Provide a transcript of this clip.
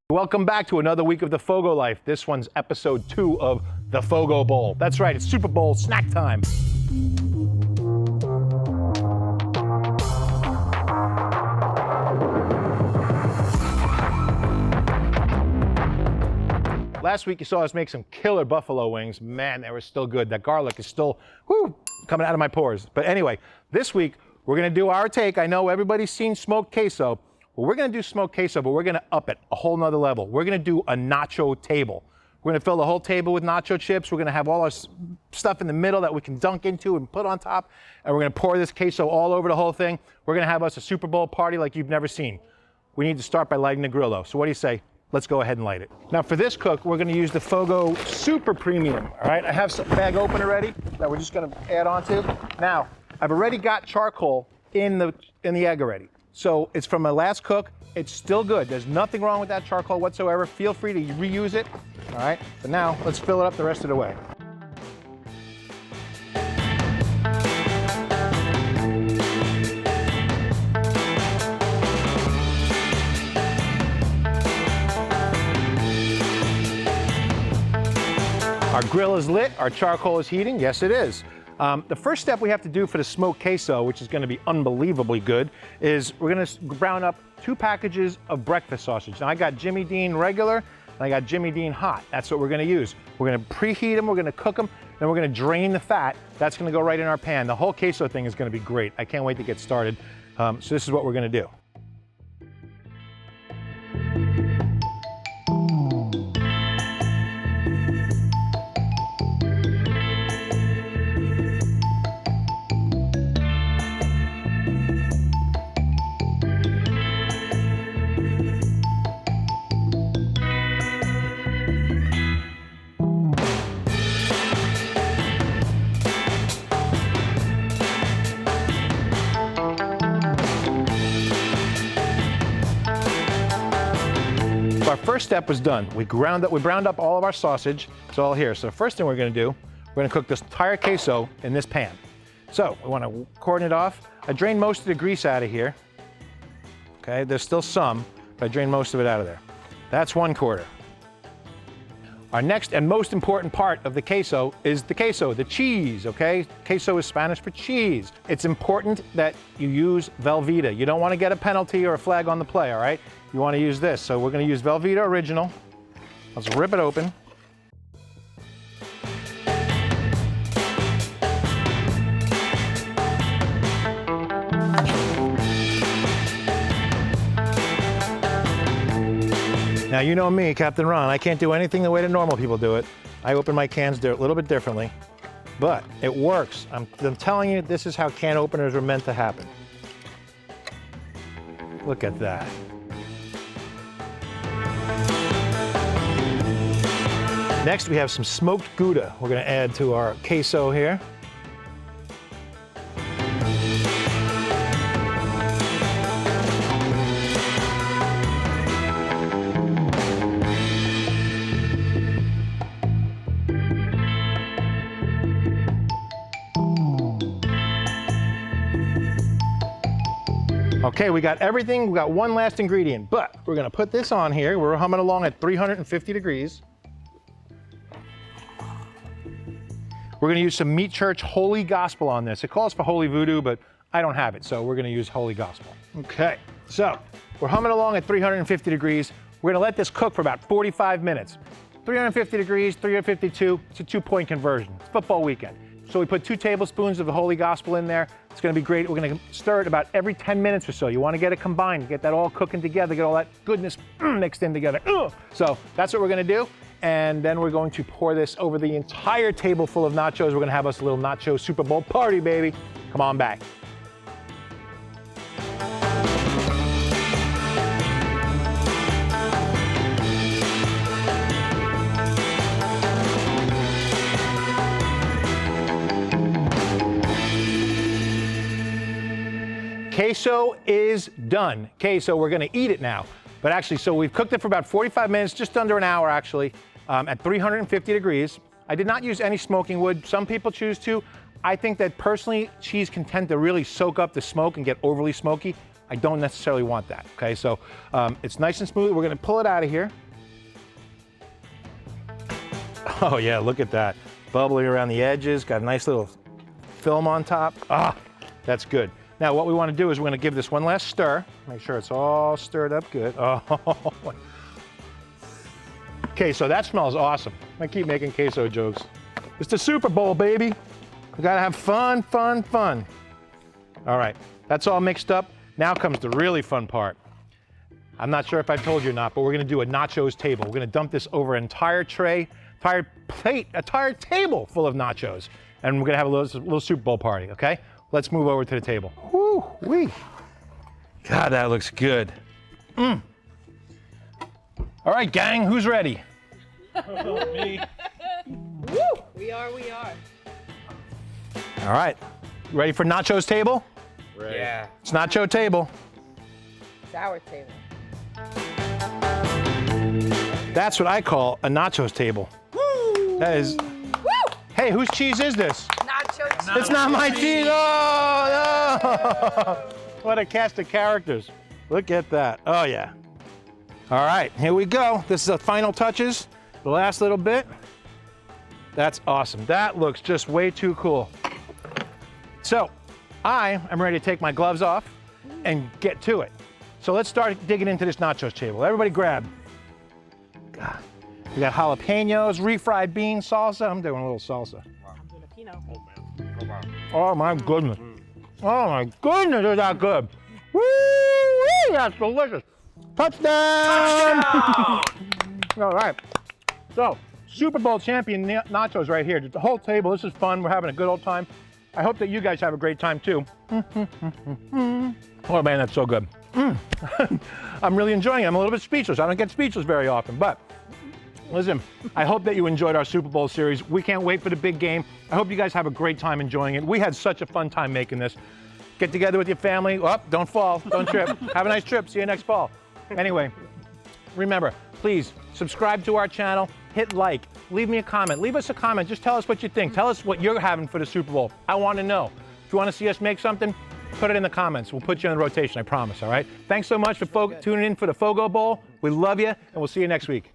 Welcome back to another week of the FOGO life. This one's episode 2 of the FOGO Bowl. That's right, it's Super Bowl snack time. Last week you saw us make some killer buffalo wings. Man, they were still good. That garlic is still, coming out of my pores. But anyway, this week we're gonna do our take. I know everybody's seen smoked queso. Well, we're gonna do smoked queso, but we're gonna up it a whole nother level. We're gonna do a nacho table. We're gonna fill the whole table with nacho chips. We're gonna have all our stuff in the middle that we can dunk into and put on top. And we're gonna pour this queso all over the whole thing. We're gonna have us a Super Bowl party like you've never seen. We need to start by lighting the grill though. So what do you say? Let's go ahead and light it. Now for this cook, we're gonna use the FOGO Super Premium, all right? I have some bag opener ready that we're just gonna add onto. Now, I've already got charcoal in the egg already. So it's from my last cook. It's still good. There's nothing wrong with that charcoal whatsoever. Feel free to reuse it, all right? But now let's fill it up the rest of the way. Our grill is lit, our charcoal is heating. Yes, it is. The first step we have to do for the smoked queso, which is gonna be unbelievably good, is we're gonna brown up 2 packages of breakfast sausage. Now I got Jimmy Dean regular, and I got Jimmy Dean hot. That's what we're gonna use. We're gonna preheat them, we're gonna cook them, then we're gonna drain the fat. That's gonna go right in our pan. The whole queso thing is gonna be great. I can't wait to get started. So this is what we're gonna do. Our first step was done. We browned up all of our sausage. It's all here. So the first thing we're gonna do, we're gonna cook this entire queso in this pan. So we wanna cordon it off. I drained most of the grease out of here. Okay, there's still some, but I drained most of it out of there. That's 1/4. Our next and most important part of the queso is the queso, the cheese, okay? Queso is Spanish for cheese. It's important that you use Velveeta. You don't wanna get a penalty or a flag on the play, all right? You wanna use this. So we're gonna use Velveeta Original. Let's rip it open. Now you know me, Captain Ron, I can't do anything the way that normal people do it. I open my cans a little bit differently, but it works. I'm telling you, this is how can openers are meant to happen. Look at that. Next, we have some smoked Gouda we're gonna add to our queso here. Okay, we got everything. We got one last ingredient, but we're gonna put this on here. We're humming along at 350 degrees. We're gonna use some Meat Church Holy Gospel on this. It calls for Holy Voodoo, but I don't have it, so we're gonna use Holy Gospel. Okay, so we're humming along at 350 degrees. We're gonna let this cook for about 45 minutes. 350 degrees, 352, it's a 2-point conversion. It's football weekend. So we put 2 tablespoons of the Holy Gospel in there. It's gonna be great. We're gonna stir it about every 10 minutes or so. You wanna get it combined, get that all cooking together, get all that goodness mixed in together. So that's what we're gonna do. And then we're going to pour this over the entire table full of nachos. We're gonna have us a little nacho Super Bowl party, baby. Come on back. Queso is done. Okay, so we're gonna eat it now. But actually, so we've cooked it for about 45 minutes, just under an hour actually, at 350 degrees. I did not use any smoking wood. Some people choose to. I think that personally, cheese can tend to really soak up the smoke and get overly smoky. I don't necessarily want that, okay? So it's nice and smooth. We're gonna pull it out of here. Oh yeah, look at that. Bubbling around the edges, got a nice little film on top. Ah, that's good. Now what we wanna do is we're gonna give this one last stir. Make sure it's all stirred up good. Oh. Okay, so that smells awesome. I keep making queso jokes. It's the Super Bowl, baby. We gotta have fun, fun, fun. All right, that's all mixed up. Now comes the really fun part. I'm not sure if I've told you or not, but we're gonna do a nachos table. We're gonna dump this over an entire tray, entire plate, entire table full of nachos. And we're gonna have a little Super Bowl party, okay? Let's move over to the table. Woo-wee. God, that looks good. All right, gang, who's ready? Me. Woo! We are. All right, ready for nachos table? Right. Yeah. It's nacho table. It's our table. That's what I call a nachos table. Woo! That is. Woo! Hey, whose cheese is this? Nacho cheese. It's not my cheese. Oh, no. What a cast of characters. Look at that. Oh, yeah. All right, here we go. This is the final touches, the last little bit. That's awesome. That looks just way too cool. So, I am ready to take my gloves off and get to it. So let's start digging into this nachos table. Everybody grab. God. We got jalapenos, refried bean salsa. I'm doing a little salsa. I'm doing a Pinot. Oh my goodness. Oh my goodness, is that good. Woo! That's delicious. Touchdown! All right. So, Super Bowl champion nachos right here. The whole table. This is fun. We're having a good old time. I hope that you guys have a great time too. Oh man, that's so good. I'm really enjoying it. I'm a little bit speechless. I don't get speechless very often, but listen, I hope that you enjoyed our Super Bowl series. We can't wait for the big game. I hope you guys have a great time enjoying it. We had such a fun time making this. Get together with your family. Oh, don't fall, don't trip. Have a nice trip. See you next fall. Anyway, remember, please subscribe to our channel, hit like, leave me a comment. Leave us a comment. Just tell us what you think. Tell us what you're having for the Super Bowl. I want to know. If you want to see us make something, put it in the comments. We'll put you in the rotation, I promise, all right? Thanks so much for tuning in for the FOGO Bowl. We love you, and we'll see you next week.